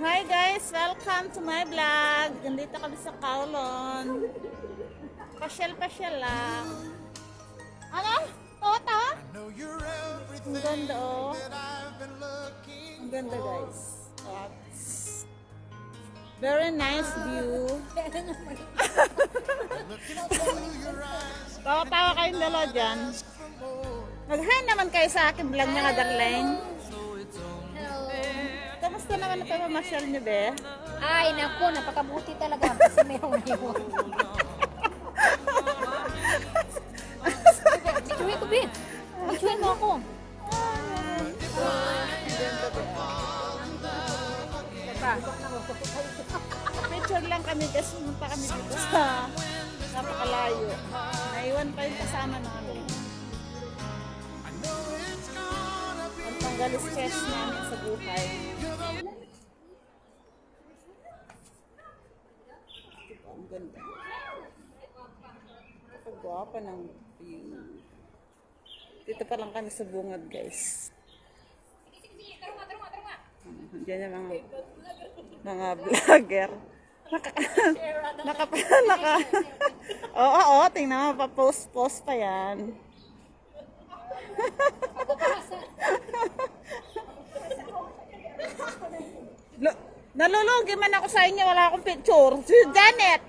Hi guys, welcome to my vlog. Nandito kami sa Kowloon. Pasyal-pasyal lang. Ano? Tawa-tawa? Ang ganda oh. Ang ganda guys. Very nice view. Tawa-tawa kayong dalawa dyan. Mag-hi naman kayo sa akin vlog niya nga darling. Kamusta naman na pamamasyal niyo, be? Ay, naku, napakabuti talaga. Kasi mayroong iwan. Picturein ko, be. Picturein mo ako. Picture lang kami kasi punta kami dito sa napakalayo. Naiwan pa yung kasama namin. Ang tanggal stress namin sa buhay. Ang ganda. Pagwapa ng view. Dito pa lang kami sa bungad, guys. Diyan yung mga vlogger. Oo, tingnan mo, pa-post pa yan. Nalulugi man ako sa inyo, wala akong picture. Si Janet!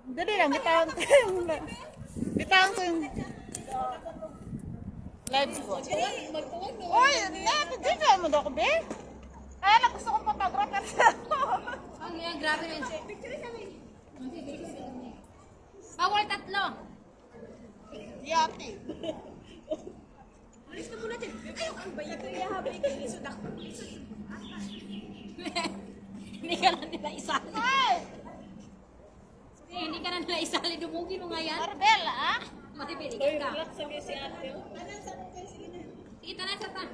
Dali lang, bitawan ko yung live ko. Oy, dito mo daw ko, be? Kaya lang gusto kong photographer siya. Ang yan, grabe rin. Bawal tatlo. Yati. Alis na muna dyan. Ayaw kang bayag ko yahabay kayo. Isudak ko. Hindi ka na nila isali. Ay! Hindi ka na nila isali. Dumugin mo nga yan. Marbel, ah? Matipiligan ka. Relax sabi si ate. Sige, tanay sa ta.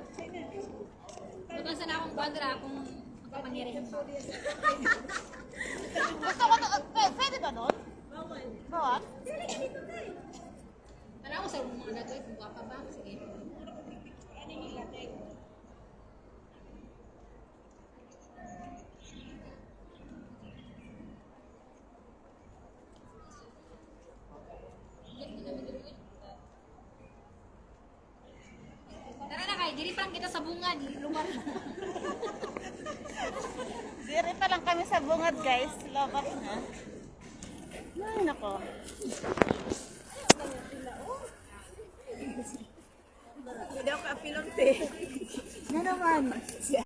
Nabasa na akong bandra kung magpapangyarihan pa. Gusto ko na, pwede ba nun? Bawal? Para ako sa mga nagawin, kung pa ba? Sige. Tara na kayo, diripan kita sa bungad. Lumar mo. Diri pa lang kami sa bungad, guys. Lobat na. Ay, nako. Hindi ako kapilong te. Ano naman?